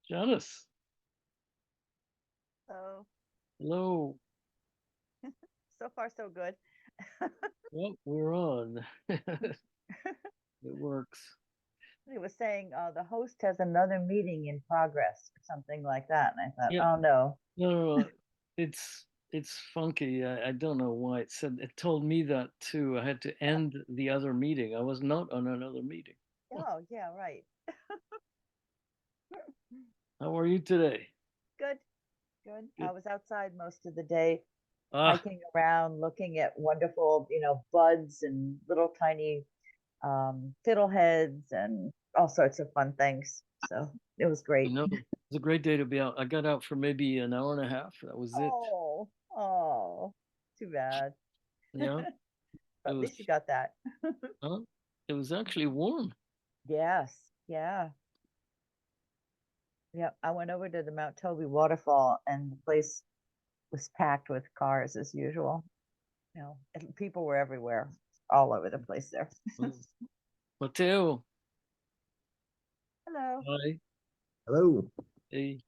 Janice, So, hello. so far so good. Well, we're on. It works. He was saying the host has another meeting in progress or something like that. And I thought, Yeah, oh no. no, no, no. It's funky. I don't know why it told me that too. I had to end the other meeting. I was not on another meeting. Oh, Oh, yeah, right. how are you today? Good, good. I Good. was outside most of the day, Ah, hiking around, looking at wonderful, buds and little tiny fiddleheads and all sorts of fun things. So it was you great. know, it's a great day to be out. I got out for maybe an hour and a half. That was it. Oh, oh, too bad. Yeah, But it at was. least you got that. Huh? It was actually warm. Yes, yeah. Yep, I went over to the Mount Toby waterfall and the place was packed with cars as usual. And people were everywhere, all over the place there. Mm. Mateo, Hello. hi. Hello. Hey,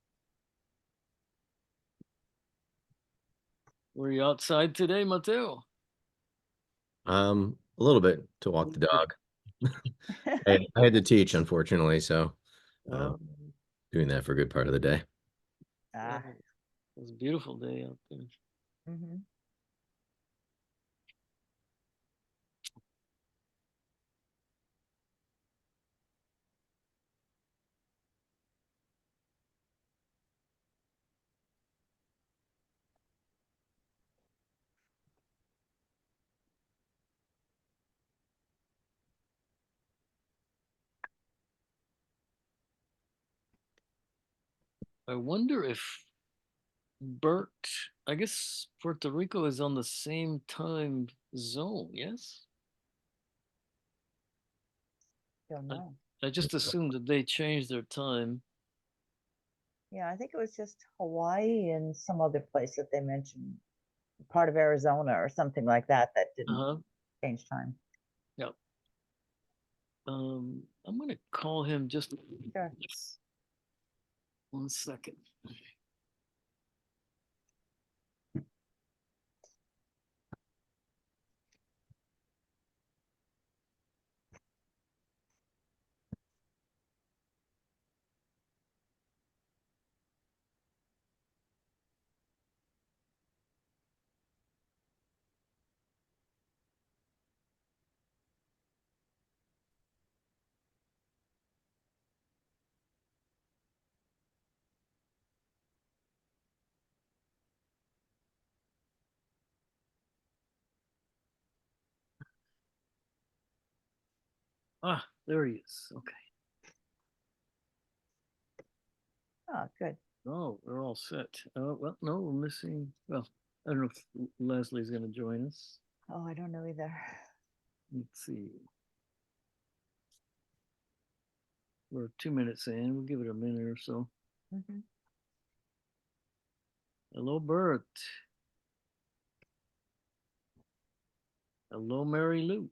were you outside today, Mateo? A little bit to walk the dog. I had to teach, unfortunately, so Oh, doing that for a good part of the day. yeah, Ah, it was a beautiful day out there. hmm. I wonder if Bert, I guess Puerto Rico is on the same time zone, yes? Don't I, know. I just assumed that they changed their time. Yeah, I think it was just Hawaii and some other place that they mentioned, part of Arizona or something like that, that didn't Uh-huh. change time. Yeah. I'm gonna call him just Sure. 1 second. Ah, there he is. Okay. Oh, good. Oh, we're all set. Well, no, we're missing. Well, I don't know if Leslie's gonna join us. Oh, I don't know either. Let's see. We're 2 minutes in. We'll give it a minute or so. Hmm. Hello, Bert. Hello, Mary Lou.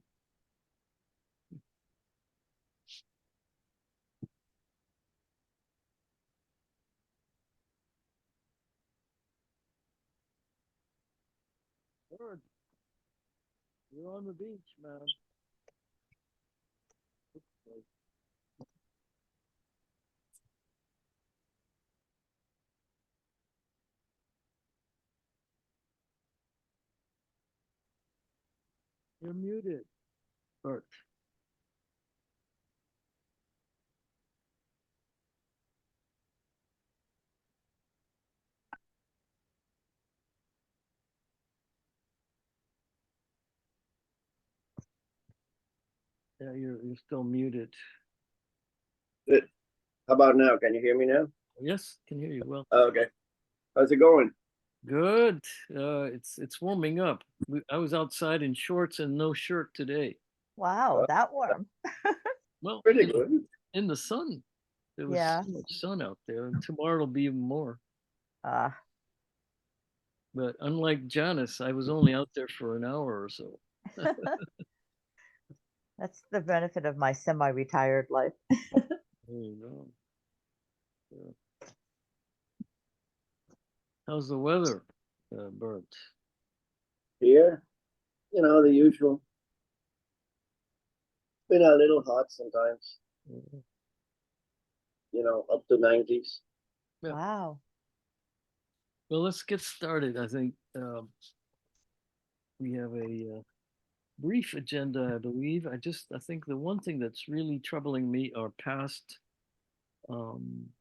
Bert, you're on the beach, man. You're muted, Bert. Yeah, you're still muted. Good. How about now? Can you hear me now? Yes, can hear you well. Oh, okay. How's it going? Good. It's warming up. I was outside in shorts and no shirt today. Wow, Uh, that warm. Well, Pretty good. in the sun. There was Yeah. so much sun out there, and tomorrow it'll be even more. Uh, But unlike Janice, I was only out there for an hour or so. that's the benefit of my semi-retired life. There you go. Yeah. How's the weather, Bert? Here, the usual. Been a little hot sometimes, up to 90s. Yeah. Wow. Well, let's get started. I think we have a brief agenda, I believe. I think the one thing that's really troubling me are past,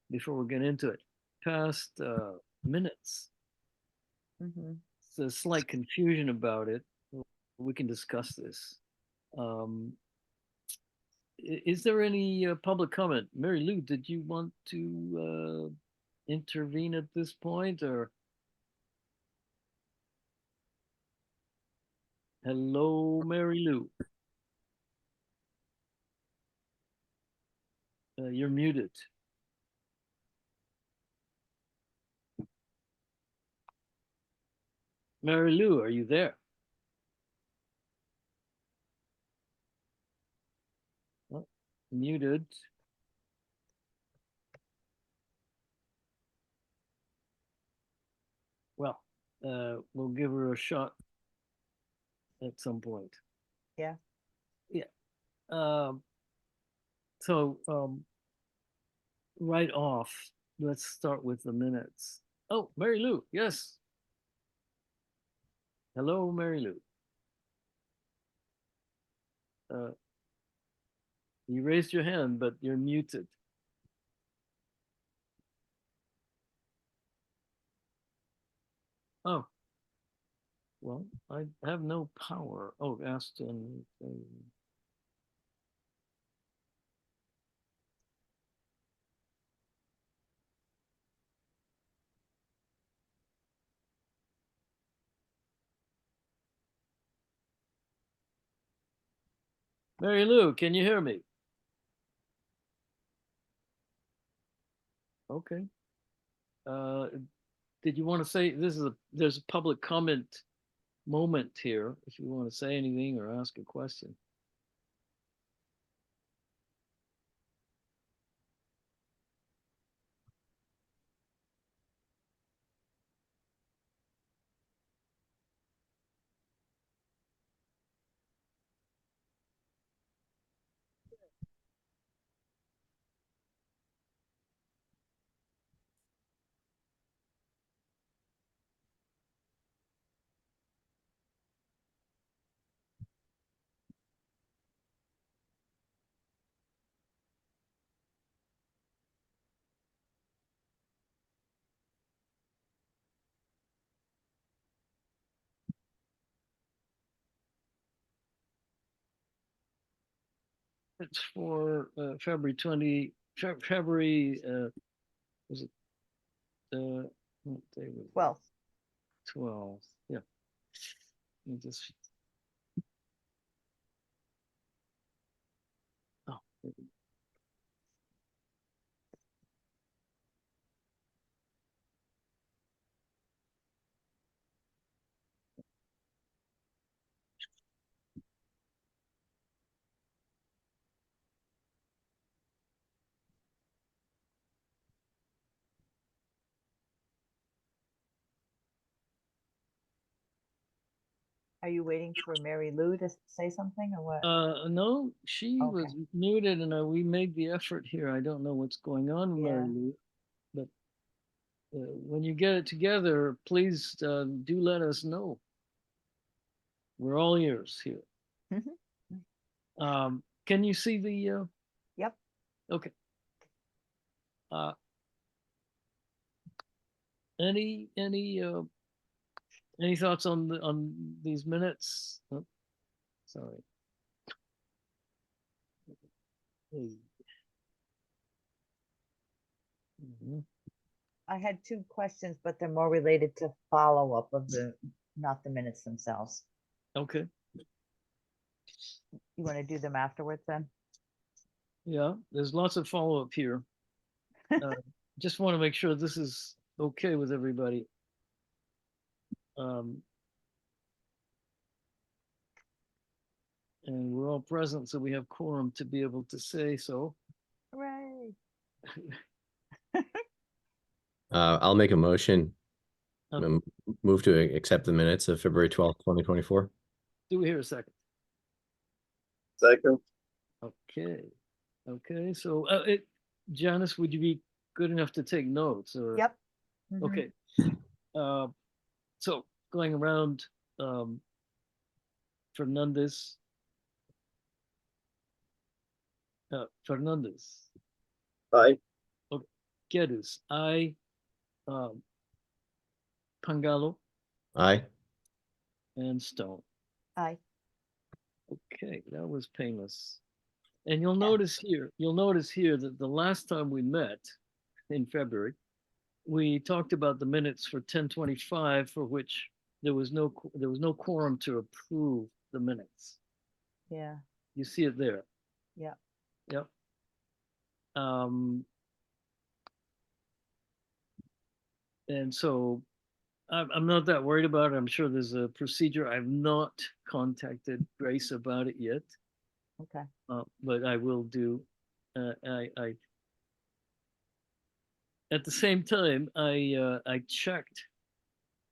before we get into it, past minutes. Hmm. There's slight confusion about it. We can discuss this. Is there any public comment? Mary Lou, did you want to intervene at this point, or? Hello, Mary Lou. You're muted. Mary Lou, are you there? Oh, muted. Well, we'll give her a shot at some point. Yeah. Yeah. So right off, let's start with the minutes. Oh, Mary Lou, yes. Hello, Mary Lou. You raised your hand, but you're muted. Oh, well, I have no power. Oh, Aston. Mary Lou, can you hear me? Okay. Did you want to say there's a public comment moment here if you want to say anything or ask a question? It's for February, was it, what day was it? Well, 12th, yeah. Let me just, oh, are you waiting for Mary Lou to say something or what? no, she Okay. was muted and we made the effort here. I don't know what's going on, Mary Yeah. Lou, but when you get it together, please do let us know. We're all ears here. Can you see the? Yep. Okay. Any thoughts on these minutes? Oh, sorry. Mhm. I had two questions, but they're more related to follow-up of not the minutes themselves. Okay. You want to do them afterwards then? Yeah, there's lots of follow-up here. Just want to make sure this is okay with everybody. And we're all present, so we have quorum to be able to say so. Hooray. I'll make a motion Move to accept the minutes of February 12th, 2024. Do we hear a second? Second, Okay, okay, so, Janice, would you be good enough to take notes or? Yep. Mhm. Okay. So going around, Fernandez. Fernandez, aye. Geddes, I, um, Pangalo Aye. and Stone. Aye. Okay, that was painless. And you'll notice here that the last time we met in February, we talked about the minutes for 10:25, for which there was no quorum to approve the minutes. Yeah. You see it there. Yeah. Yep. And so I'm not that worried about it. I'm sure there's a procedure. I've not contacted Grace about it yet, Okay. but I will do. I At the same time, I checked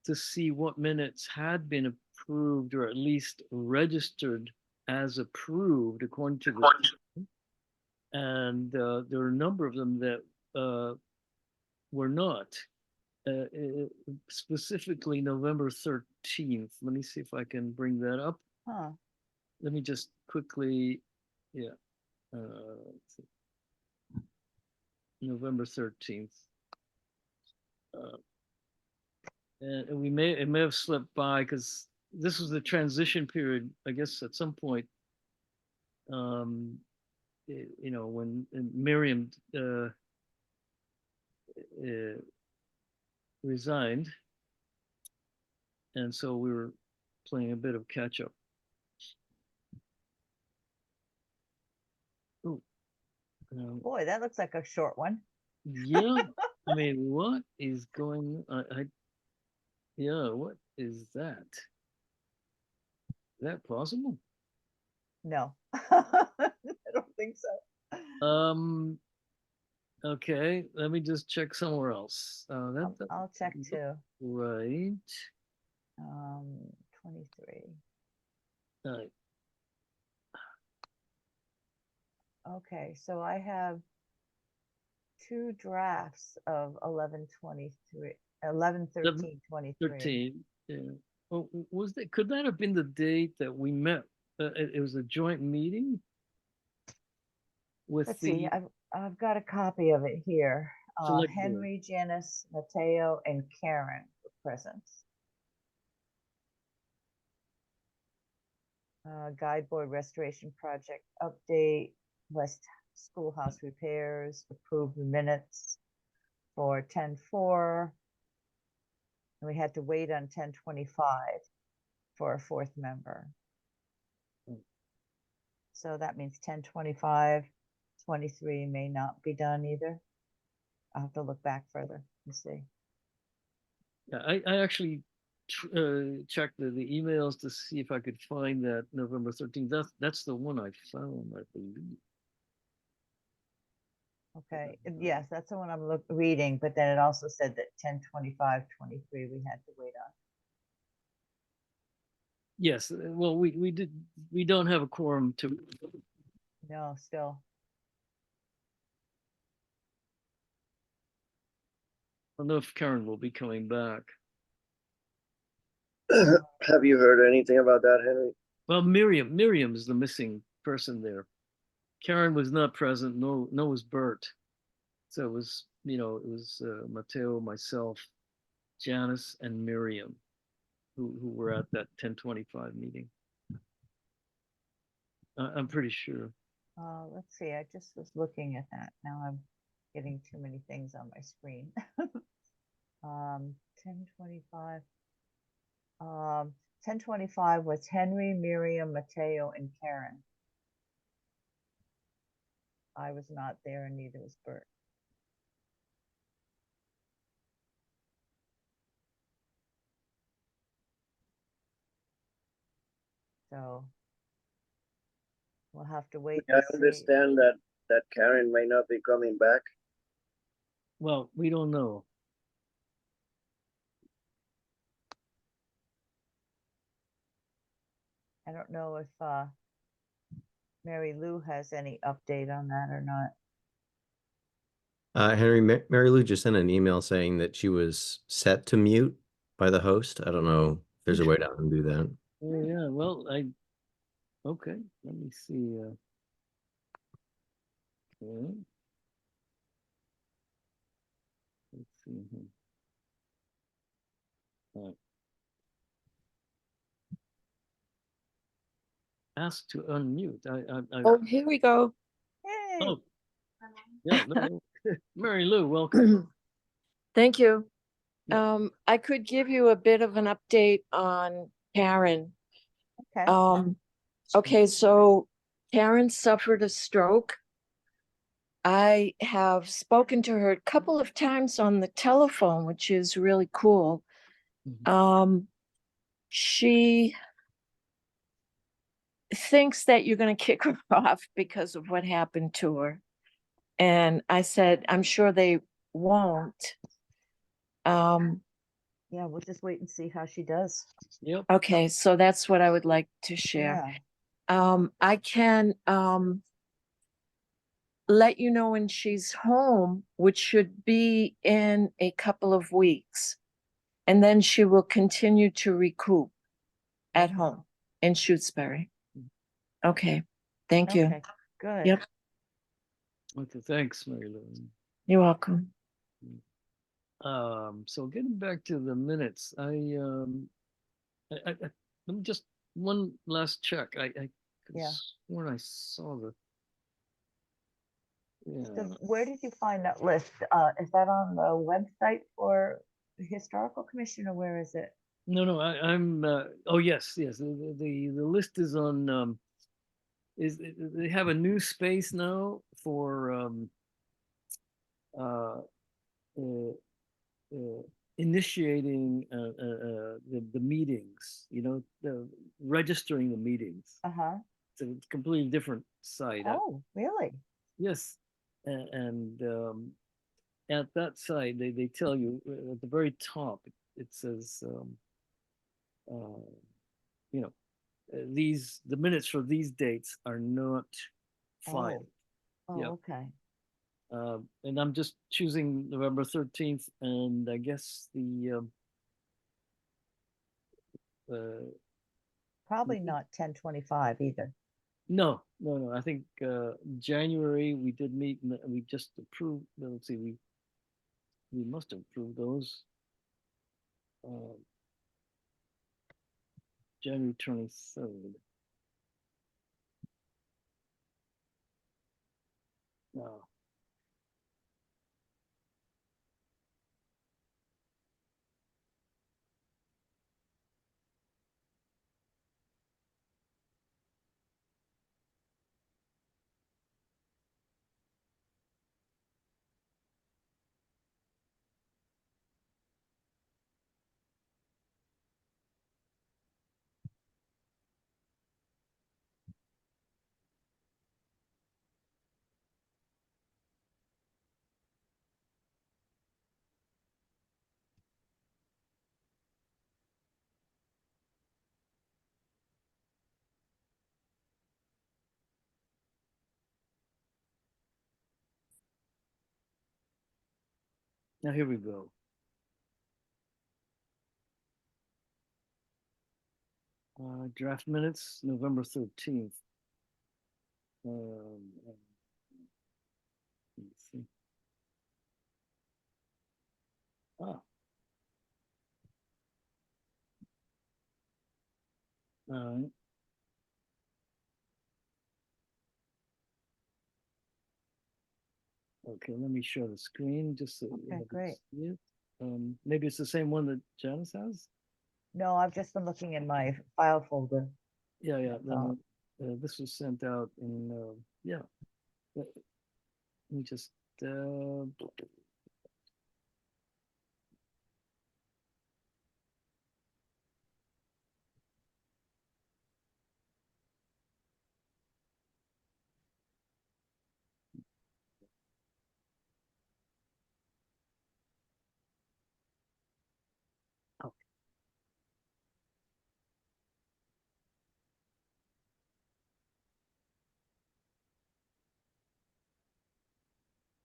to see what minutes had been approved or at least registered as approved according to the, and there are a number of them that were not. Specifically November 13th. Let me see if I can bring that up. Huh. Let me just quickly, yeah. Let's see. November 13th. And it may have slipped by because this was the transition period, I guess, at some point. When Miriam resigned, and so we were playing a bit of catch up. Oh, Boy, that looks like a short one. yeah. I mean, what is going on? Yeah, what is that? Is that possible? No. I don't think so. Okay, let me just check somewhere else. I'll check too. Right. 23. Uh, Okay, so I have two drafts of 11/23, 11/13/23. 13. Yeah. Oh, could that have been the date that we met? It was a joint meeting with Let's see, the I've got a copy of it here. select board. Henry, Janice, Mateo, and Karen were present. Guide board restoration project update, West Schoolhouse repairs, approve the minutes for 10/4. And we had to wait on 10/25 for a fourth member. So that means 10/25, 23 may not be done either. I'll have to look back further and see. Yeah, I actually checked the emails to see if I could find that November 13th. That's the one I found, I believe. Okay, yes, that's the one I'm reading, but then it also said that 10/25/23 we had to wait on. Yes, well, we don't have a quorum to. No, still. I don't know if Karen will be coming back. Have you heard anything about that, Henry? Well, Miriam is the missing person there. Karen was not present, no was Bert. So it was, Mateo, myself, Janice, and Miriam who were at that 10:25 meeting. I'm pretty sure. Let's see, I just was looking at that. Now I'm getting too many things on my screen. 10/25. 10/25 was Henry, Miriam, Mateo, and Karen. I was not there and neither was Bert. So we'll have to wait I and see. understand that Karen may not be coming back. Well, we don't know. I don't know if Mary Lou has any update on that or not. Henry, Mary Lou just sent an email saying that she was set to mute by the host. I don't know if there's a way to undo that. Oh, yeah, well, okay, let me see. Yeah. Let's see here. All right. Ask to unmute. Oh, here we go. Hey, Oh, yeah, no, Mary Lou, welcome. Thank you. Yeah. I could give you a bit of an update on Karen. okay. Okay, so Karen suffered a stroke. I have spoken to her a couple of times on the telephone, which is really cool. Mhm. She thinks that you're going to kick her off because of what happened to her. And I said, I'm sure they won't. Yeah, we'll just wait and see how she does. Yep. Okay, so that's what I would like to share. I can let you know when she's home, which should be in a couple of weeks. And then she will continue to recoup at home in Shutesbury. Okay, thank you. Okay, good. Yep, Okay, thanks, Mary Lou. you're welcome. So getting back to the minutes, let me just one last check. I could Yeah. sworn I saw the. So Yeah. where did you find that list? Is that on the website for the Historical Commission or where is it? No, I'm. Oh yes, yes. The list is on. They have a new space now for uh, uh, uh, initiating the meetings. You know, registering the meetings. Uh-huh. It's a completely different site. Oh, really? Yes, and at that site they tell you at the very top it says uh, you know these the minutes for these dates are not filed. Oh, Yeah. okay. And I'm just choosing November 13th, and I guess uh, Probably not 1025 either. no. I think January we did meet, and we just approved. Let's see, we must have approved those. Uh, January 23rd. No. Now here we go. Draft minutes, November 13th. Let's see. Ah, all right. Okay, let me share the screen just so Okay, everybody can great. see it. Maybe it's the same one that Janice has. No, I've just been looking in my file folder. Yeah. That's all. This was sent out in yeah. Let me just oh,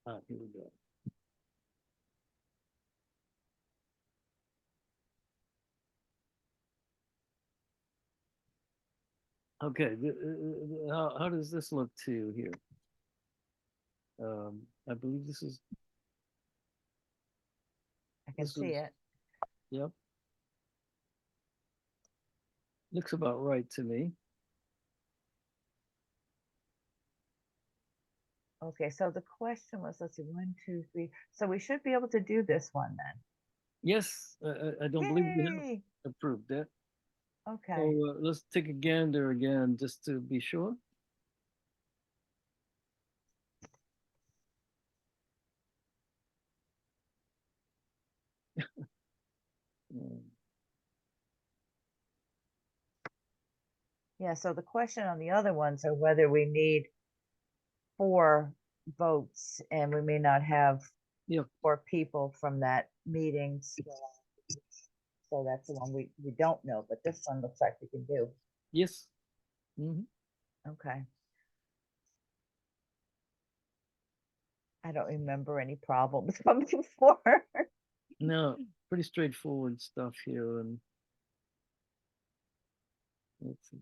Here we go. Okay, how does this look to you here? I believe this is, I can this see is- it. yep. Looks about right to me. Okay, so the question was, let's see, 1, 2, 3. So we should be able to do this one then. Yes, I don't believe we have Yay! approved that. Okay, So let's take a gander again, just to be sure. Um, yeah, so the question on the other ones are whether we need 4 votes and we may not have Yep. 4 people from that meeting. So that's the one we don't know, but this one looks like we can do. Yes. Mhm. Okay. I don't remember any problems from before. No, pretty straightforward stuff here, and let's see.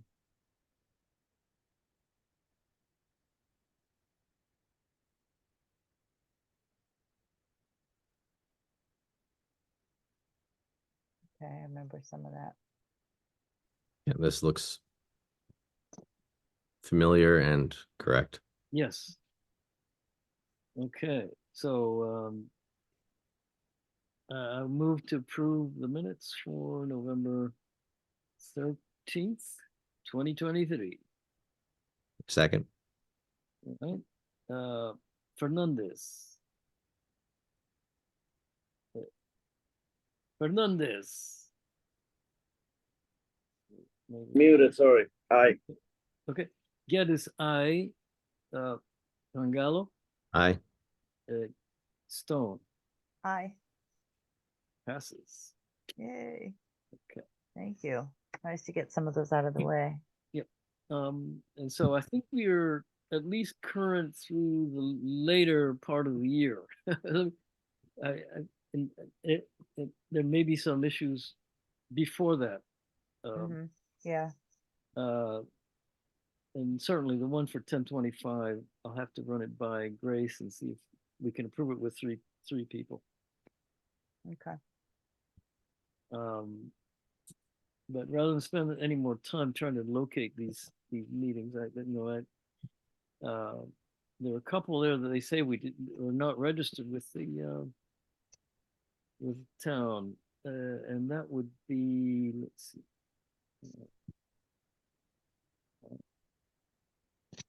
Okay, I remember some of that. Yeah, this looks familiar and correct. Yes. Okay, so I move to approve the minutes for November 13th, 2023. Second, All right. Fernandez. Fernandez. Maybe- Muted, sorry. Aye. Okay, Geddes, I, Rangalo, aye. Stone, Hi, passes. yay. Okay. Thank you. Nice to get some of those out of the way. And so I think we are at least current through the later part of the year. And there may be some issues before that. Mhm. Yeah, And certainly the one for 1025, I'll have to run it by Grace and see if we can approve it with three people. okay. But rather than spend any more time trying to locate these meetings, there are a couple there that they say were not registered with the with town, and that would be, let's see.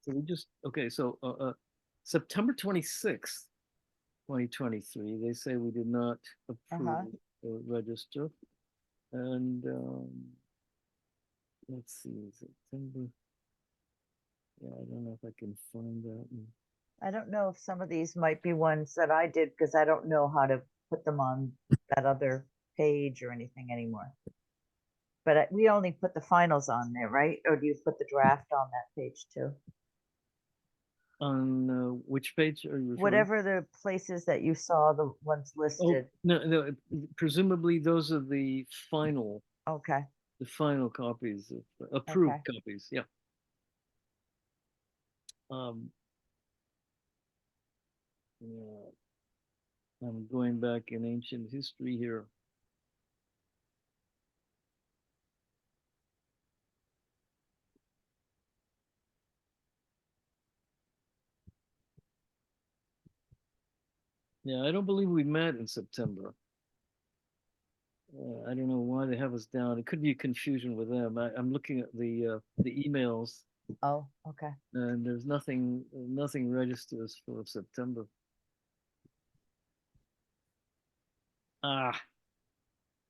So we just okay. So September 26th, 2023. They say we did not approve or register, and let's see, September. Yeah, I don't know if I can find that. I don't know if some of these might be ones that I did because I don't know how to put them on that other page or anything anymore. But we only put the finals on there, right? Or do you put the draft on that page too? On which page are you referring? Whatever the places that you saw, the ones Oh, listed. no, presumably those are the final Okay, copies of approved copies. Yeah. Yeah. I'm going back in ancient history here. Yeah, I don't believe we met in September. I don't know why they have us down. It could be a confusion with them. I'm looking at the emails, oh, okay. and there's nothing registers for September. Ah,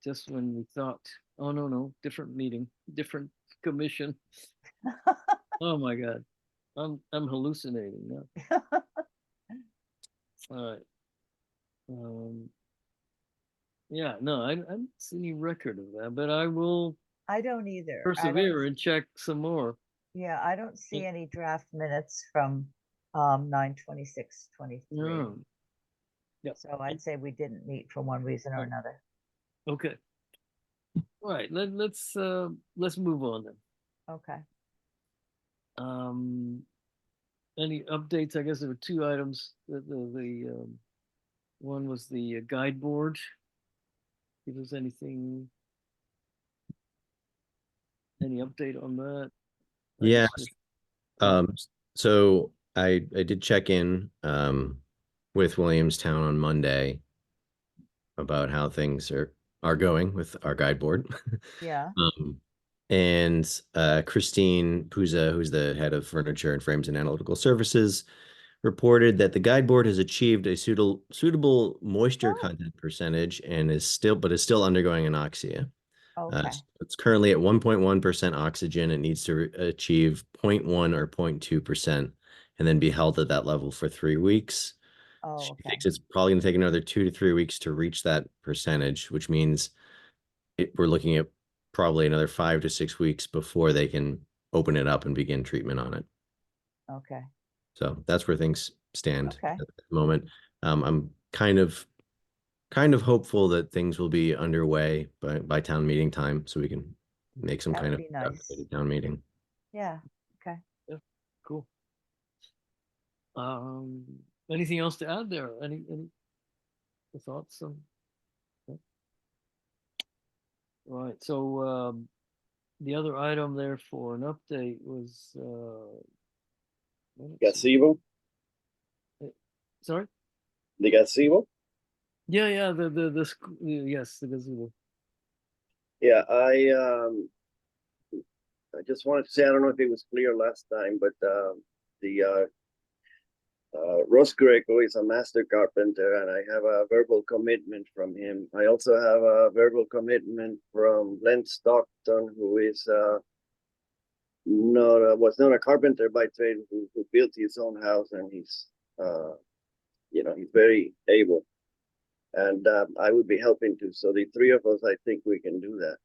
just when we thought, oh no, different meeting, different commission. Oh my God, I'm hallucinating now. All right. Yeah, no, I don't see any record of that, but I will I don't either. persevere and check some more. Yeah, I don't see any draft minutes from 9/26/23. No, Yep. So I'd say we didn't meet for one reason or Right. another. Okay. All right, let's move on then. Okay. Any updates? I guess there were two items. One was the guide board. If there's any update on that? I Yeah. just missed- Um, so I did check in with Williamstown on Monday about how things are going with our guide board. Yeah. Um, and Christine Puza, who's the head of furniture and frames and analytical services, reported that the guide board has achieved a suitable moisture Oh, content percentage and is still undergoing anoxia. okay. It's currently at 1.1% oxygen. It needs to achieve 0.1 or 0.2% and then be held at that level for 3 weeks. Oh, She okay. thinks it's probably going to take another 2 to 3 weeks to reach that percentage, which means we're looking at probably another 5 to 6 weeks before they can open it up and begin treatment on it. Okay. So that's where things stand Okay. at the moment. I'm kind of hopeful that things will be underway by town meeting time, so we can make some That kind would of be nice. updated town meeting. Yeah. Okay. Yeah, cool. Um, Anything else to add there? Any thoughts? Yeah. Right. So the other item there for an update was let's see. Gazebo, Sorry. the gazebo. Yeah. Yes, the gazebo. Yeah, I just wanted to say, I don't know if it was clear last time, but the Ross Greco is a master carpenter, and I have a verbal commitment from him. I also have a verbal commitment from Len Stockton, who is was not a carpenter by trade, who built his own house, and he's he's very able, and I would be helping too. So the three of us, I think we can do that.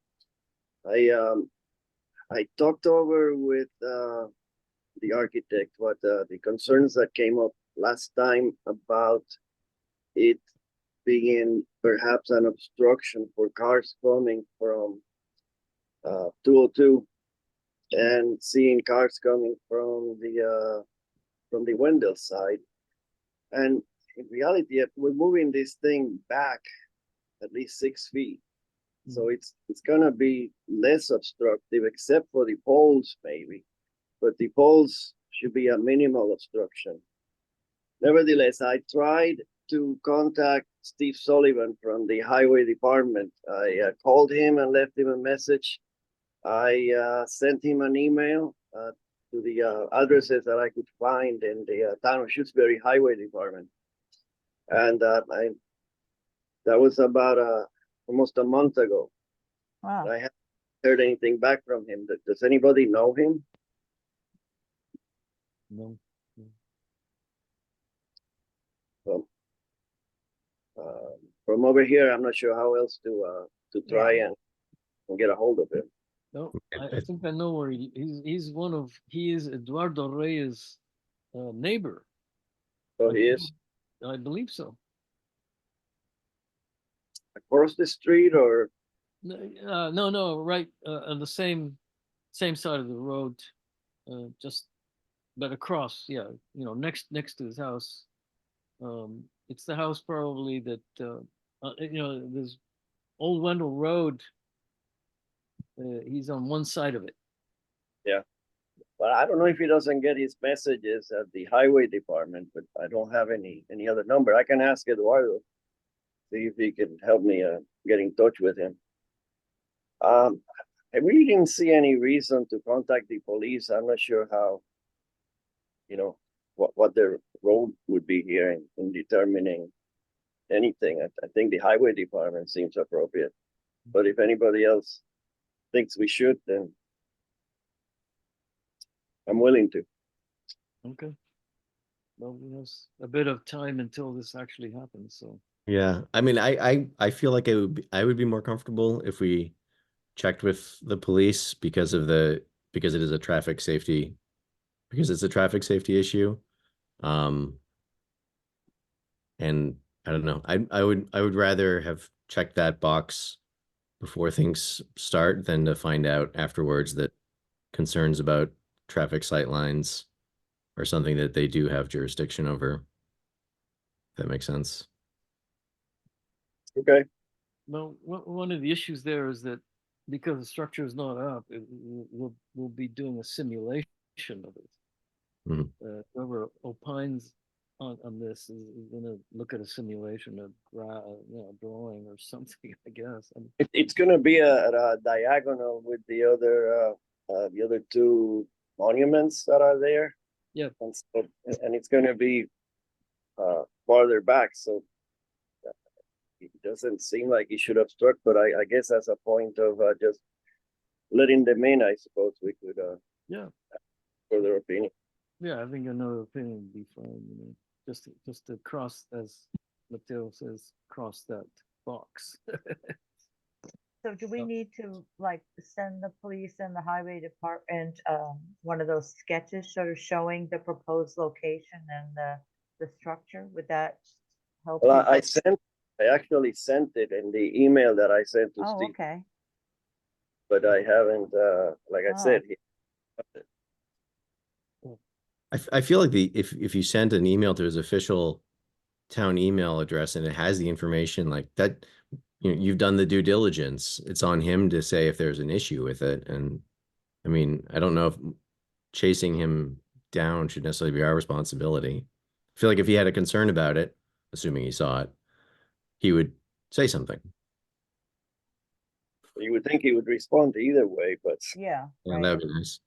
I talked over with the architect what the concerns that came up last time about it being perhaps an obstruction for cars coming from 202 and seeing cars coming from the Wendell side. And in reality, if we're moving this thing back at least 6 feet, so it's gonna be less obstructive, except for the poles maybe, but the poles should be a minimal obstruction. Nevertheless, I tried to contact Steve Sullivan from the highway department. I called him and left him a message. I sent him an email to the addresses that I could find in the town of Shutesbury highway department. And that was about almost a month ago. Wow. I haven't heard anything back from him. Does anybody know him? No. Well, from over here, I'm not sure how else to try Yeah. and get a hold of him. No, I think I know where he is Eduardo Reyes' neighbor. So he is I believe so. across the street, or No, right on the same side of the road, just but across. Yeah, next to his house. It's the house probably that there's Old Wendell Road. He's on one side of it. yeah. But I don't know if he doesn't get his messages at the highway department, but I don't have any other number. I can ask Eduardo, see if he can help me get in touch with him. I really didn't see any reason to contact the police. I'm not sure how, what their role would be here in determining anything. I think the highway department seems appropriate. But if anybody else thinks we should, then I'm willing to. Okay. Well, there's a bit of time until this actually happens. So Yeah, I mean, I feel like I would be more comfortable if we checked with the police because it is a traffic safety issue. And I don't know. I would rather have checked that box before things start than to find out afterwards that concerns about traffic sight lines are something that they do have jurisdiction over. If that makes sense. Okay, Well, one of the issues there is that because the structure is not up, we'll be doing a simulation of it. Mhm. Whoever opines on this is going to look at a simulation of drawing or something, I guess. it's gonna be a diagonal with the other two monuments that are there. Yeah. And it's gonna be farther back, so it doesn't seem like it should obstruct, but I guess as a point of just letting them in, I suppose we could Yeah, for their opinion. yeah, I think another opinion would be fine. Just to cross, as Mateo says, cross that box. So do we need to like send the police and the highway department, one of those sketches sort of showing the proposed location and the structure? Would that help? Well, people? I actually sent it in the email that I sent to Oh, Steve, okay. but I haven't, like I said, I feel like if you sent an email to his official town email address and it has the information like that, you've done the due diligence. It's on him to say if there's an issue with it. And I mean, I don't know if chasing him down should necessarily be our responsibility. I feel like if he had a concern about it, assuming he saw it, he would say something. you would think he would respond either way, but Yeah, Yeah, right. that would be nice.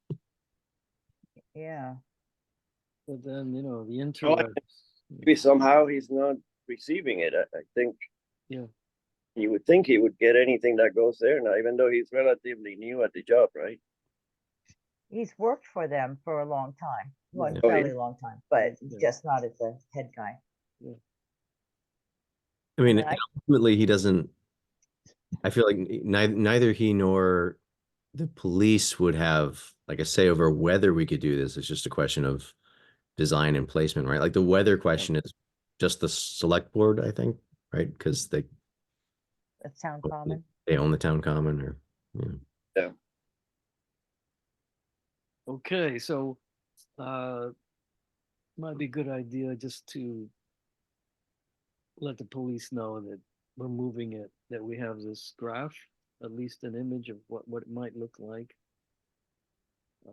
Yeah. But then, the interwebs. maybe somehow he's not receiving it. I think Yeah. you would think he would get anything that goes there now, even though he's relatively new at the job, right? He's worked for them for a long time, well, Yeah. Oh, yeah. fairly long time, but Yeah. just not as a head guy. I mean, I- ultimately, he doesn't. I feel like neither he nor the police would have like a say over whether we could do this. It's just a question of design and placement, right? Like the weather question is just the select board, I think, right? Because The town common. they own the town common, or Okay, so might be a good idea just to let the police know that we're moving it, that we have this graph, at least an image of what it might look like.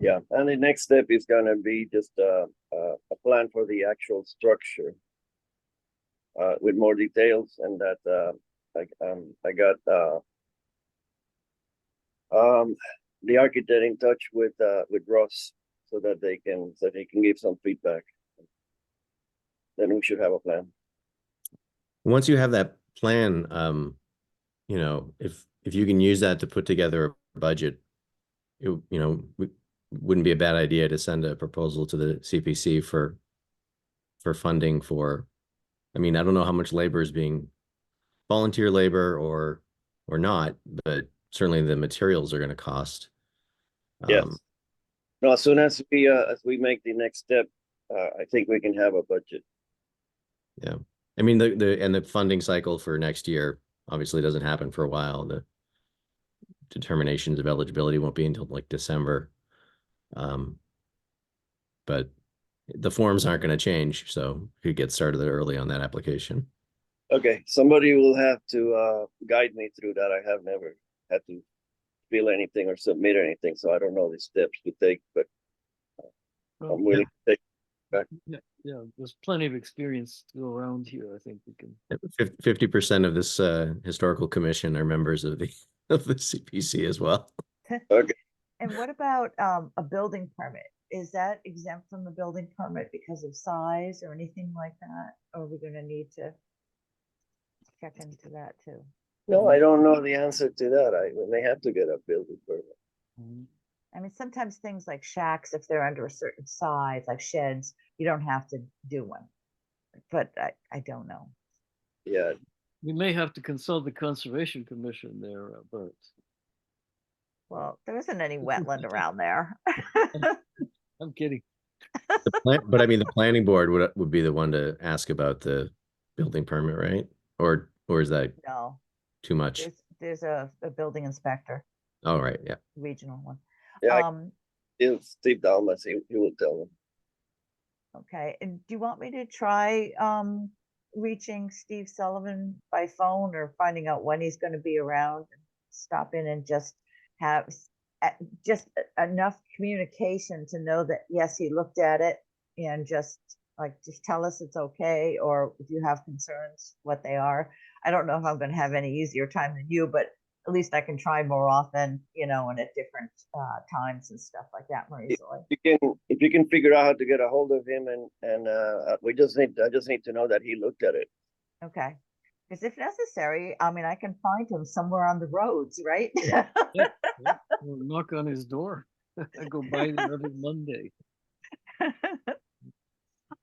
Yeah, and the next step is gonna be just a plan for the actual structure with more details, and that I got the architect in touch with Ross so that he can give some feedback. Then we should have a plan. once you have that plan, if you can use that to put together a budget, it wouldn't be a bad idea to send a proposal to the CPC for funding for. I mean, I don't know how much labor is being volunteer labor or not, but certainly the materials are going to cost. Yes. No, as soon as we make the next step, I think we can have a budget. Yeah. I mean, the funding cycle for next year obviously doesn't happen for a while. The determinations of eligibility won't be until like December. But the forms aren't going to change, so you could get started early on that application. Okay, somebody will have to guide me through that. I have never had to fill anything or submit anything, so I don't know the steps to take, but Well, I'm willing to take back. yeah, there's plenty of experience to go around here. I think we can. 50% of this historical commission are members of the CPC as well. Okay. And what about a building permit? Is that exempt from the building permit because of size or anything like that? Or are we gonna need to check into that too? No, I don't know the answer to that. When they have to get a building permit. I mean, sometimes things like shacks, if they're under a certain size, like sheds, you don't have to do one. But I don't know. Yeah, We may have to consult the Conservation Commission there, Bert. Well, there isn't any wetland around there. I'm kidding. But I mean, the planning board would be the one to ask about the building permit, right? Or is that No, too much? there's a building inspector, All right, yeah. regional one. Yeah, Um, if Steve Dalmas, he will tell them. okay, and do you want me to try, reaching Steve Sullivan by phone or finding out when he's gonna be around? Stop in and just have just enough communication to know that, yes, he looked at it and just tell us it's okay, or if you have concerns, what they are. I don't know if I'm gonna have any easier time than you, but at least I can try more often, and at different times and stuff like that more easily. If you can figure out how to get a hold of him and I just need to know that he looked at it. Okay. Because if necessary, I mean, I can find him somewhere on the roads, right? Yeah, we'll knock on his door. I go by there every Monday.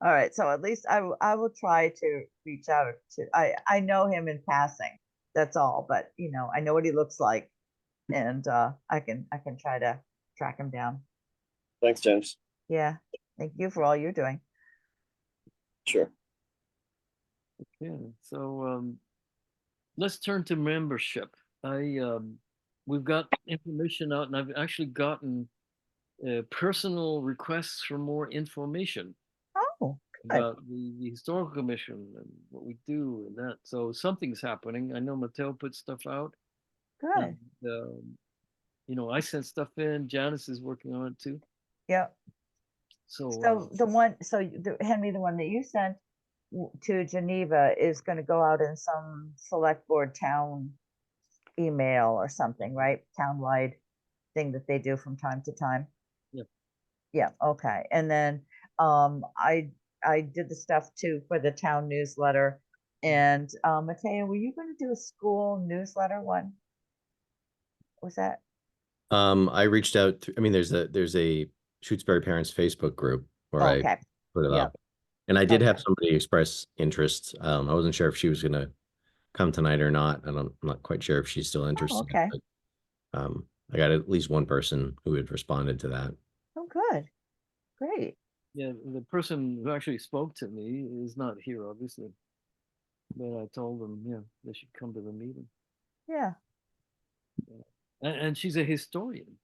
All right, so at least I will try to reach out to, I know him in passing, that's all, but I know what he looks like, and I can try to track him down. Thanks, James. Yeah, thank you for all you're doing. Sure. Yeah, so let's turn to membership. We've got information out, and I've actually gotten personal requests for more information Oh, good, about the historical commission and what we do and that. So something's happening. I know Mateo put stuff out, good. and I sent stuff in. Janice is working on it too. Yeah. So So Henry, the one that you sent to Geneva is going to go out in some select board town email or something, right? Townwide thing that they do from time to time. Yeah. Yeah. Okay. And then I did the stuff too for the town newsletter. And Mateo, were you going to do a school newsletter one? Was that? I reached out to, I mean, there's a Shutesbury Parents Facebook group where I Okay. put it Yeah. up. And I did have Okay. somebody express interest. I wasn't sure if she was gonna come tonight or not, and I'm not quite sure if she's still interested. Okay. But, I got at least one person who had responded to that. Oh, good. Great. yeah, the person who actually spoke to me is not here, obviously. But I told them, they should come to the meeting. Yeah. And she's a historian.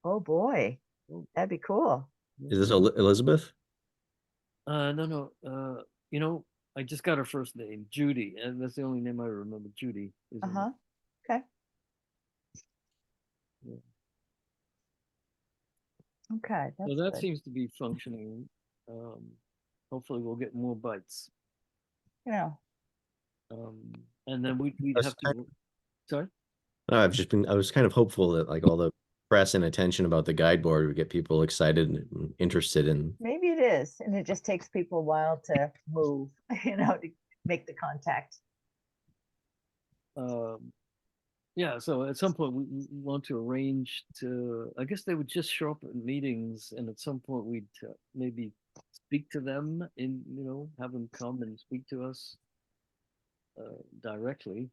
Oh boy. Oh, That'd be cool. Is this Elizabeth? No. I just got her first name, Judy, and that's the only name I remember. Judy is her name. Uh-huh. Okay. Yeah. Okay. So That's that good. seems to be functioning. Hopefully we'll get more bites. Yeah. And then we'd That's have to. Sorry. No, I was kind of hopeful that like all the press and attention about the guide board would get people excited and interested in. Maybe it is, and it just takes people a while to move, to make the contact. Yeah, so at some point we want to arrange to, I guess they would just show up at meetings, and at some point we'd maybe speak to them have them come and speak to us directly.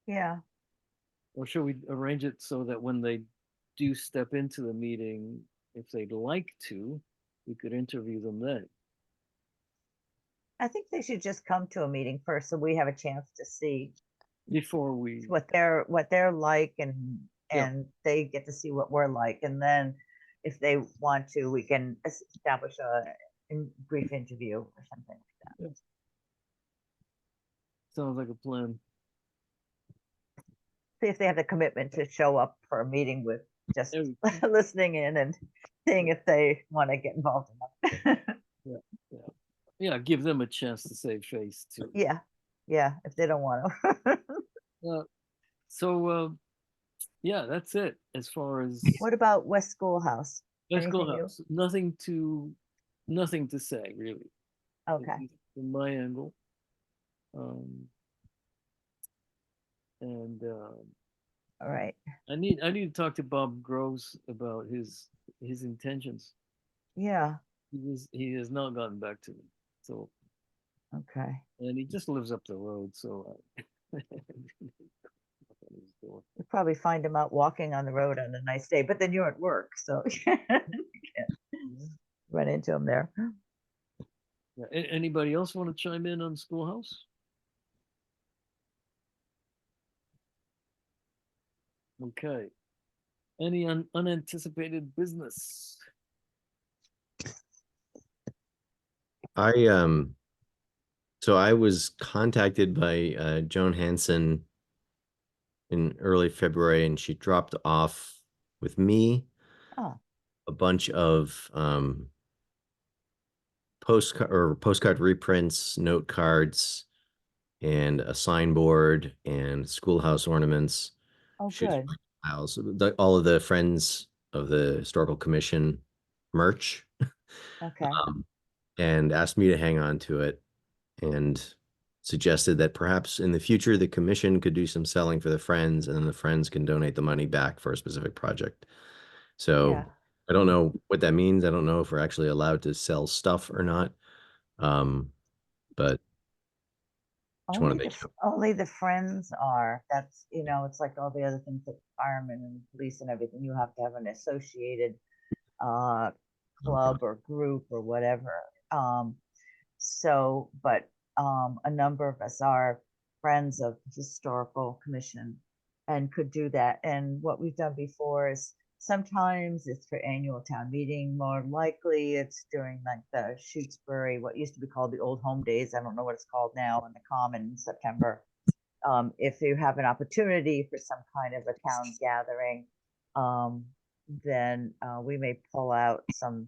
Yeah. Or should we arrange it so that when they do step into the meeting, if they'd like to, we could interview them then? I think they should just come to a meeting first, so we have a chance to see Before we, what they're like, and Yeah. they get to see what we're like, and then if they want to, we can establish a brief interview or something like that. sounds like a plan. See if they have the commitment to show up for a meeting with just There we listening in and seeing if they want to get involved in that. Yeah, give them a chance to save face too. Yeah. Yeah. If they don't want to. So yeah, that's it as far as What about West Schoolhouse? West anything new? Schoolhouse. Nothing to say really. At Okay. least from my angle. And All right. I need to talk to Bob Groves about his intentions. Yeah. He has not gotten back to me. So, Okay. and he just lives up the road, so You probably find him out walking on the road on a nice day, but then you're at work, so you can't run into him there. Yeah. Anybody else want to chime in on Schoolhouse? Okay. Any unanticipated business? So I was contacted by Joan Hansen in early February, and she dropped off with me Oh, a bunch of postcard reprints, note cards, and a signboard and schoolhouse ornaments. oh, Shutesbury good. Files, all of the Friends of the Historical Commission merch, Okay. and asked me to hang on to it, and suggested that perhaps in the future the commission could do some selling for the Friends, and then the Friends can donate the money back for a specific project. So Yeah. I don't know what that means. I don't know if we're actually allowed to sell stuff or not. But just want to make sure. Only the Friends are. That's, it's like all the other things like firemen and police and everything. You have to have an associated club or group or whatever. But a number of us are friends of the historical commission and could do that. And what we've done before is sometimes it's for annual town meeting. More likely it's during like the Shutesbury, what used to be called the Old Home Days. I don't know what it's called now, in the Common in September. If you have an opportunity for some kind of a town gathering, then we may pull out some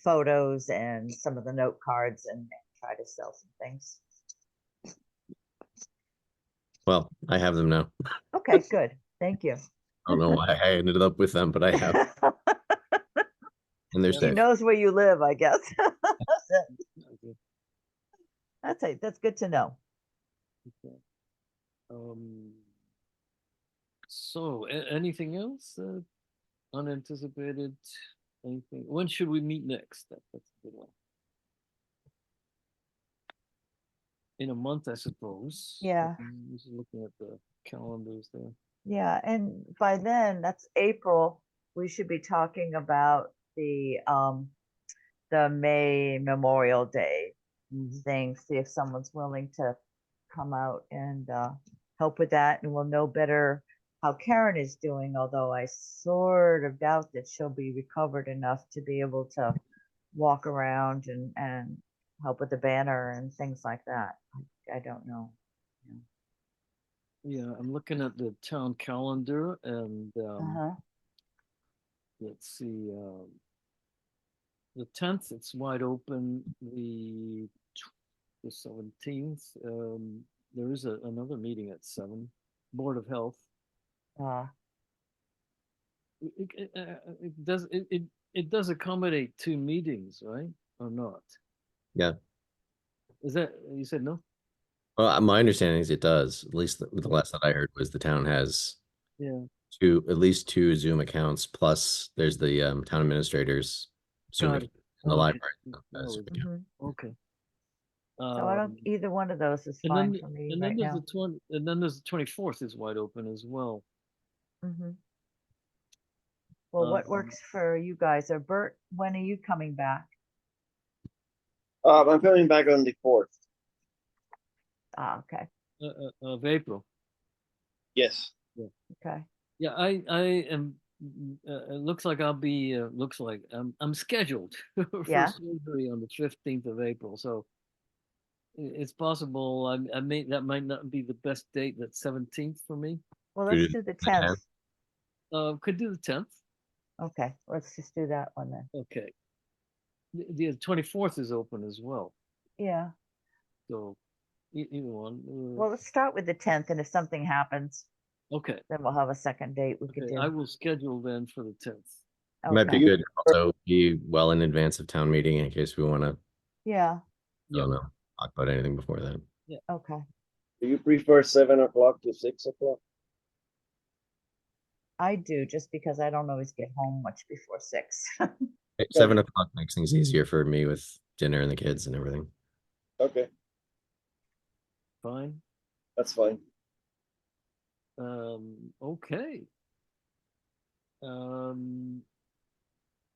photos and some of the note cards and try to sell some things. Well, I have them now. Okay, good. Thank you. I don't know why I ended up with them, but I have, and they're She safe. knows where you live, I guess. Okay. That's good to know. Okay. So anything else? Unanticipated? Anything? When should we meet next? That's a good one. In a month, I suppose. Yeah. Just looking at the calendars there. Yeah, and by then, that's April, we should be talking about the May Memorial Day thing, see if someone's willing to come out and help with that, and we'll know better how Karen is doing, although I sort of doubt that she'll be recovered enough to be able to walk around and help with the banner and things like that. I don't know. Yeah, I'm looking at the town calendar and Uh-huh. let's see. The 10th, it's wide open. The 17th, there is another meeting at 7. Board of Health. Uh, It does accommodate 2 meetings, right? Or not? Yeah. Is that, you said no? Well, my understanding is it does. At least the last that I heard was the town has Yeah, at least 2 Zoom accounts, plus there's the town administrator's Zoom got account it. in the Okay. library. That was- Zoom account. mhm. Okay. So I don't, either one of those is And fine then, for me and right then there's now. the 20, and then there's the 24th is wide open as well. Mhm. Well, what works for you guys? Or Bert, when are you coming back? I'm coming back on the 4th. Ah, okay, Of April. Yes. okay. Yeah, I am. It looks like I'll be. Looks like I'm scheduled for Yeah. surgery on the 15th of April. So it's possible. That might not be the best date. That 17th for me. Well, Should we let's do do the the 10th? 10th. Could do the 10th. Okay, let's just do that one then. Okay. The 24th is open as well. Yeah. So either one. Well, let's start with the 10th, and if something happens, Okay. then we'll have a second date we could Okay. do. I will schedule then for the 10th. It might be Okay. good to also be well in advance of town meeting in case we want to, Yeah, I don't know, talk about anything before then. okay. Do you prefer 7 o'clock to 6 o'clock? I do, just because I don't always get home much before 6. 7 o'clock makes things easier for me with dinner and the kids and everything. Okay, Fine. that's fine. Okay.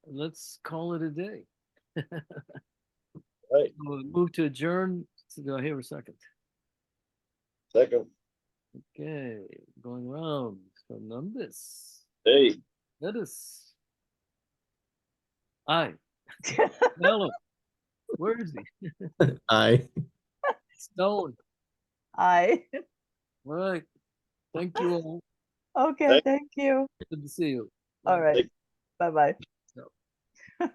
Let's call it a day. Right, We'll move to adjourn. So do I hear a second? second. Okay, going around. Columbus. Hey, Lettuce. Aye. Mello. Where is he? I Stone. Aye. All right. Thank you all. Okay, thank you. Good to see you. All Bye. right. Bye-bye. So.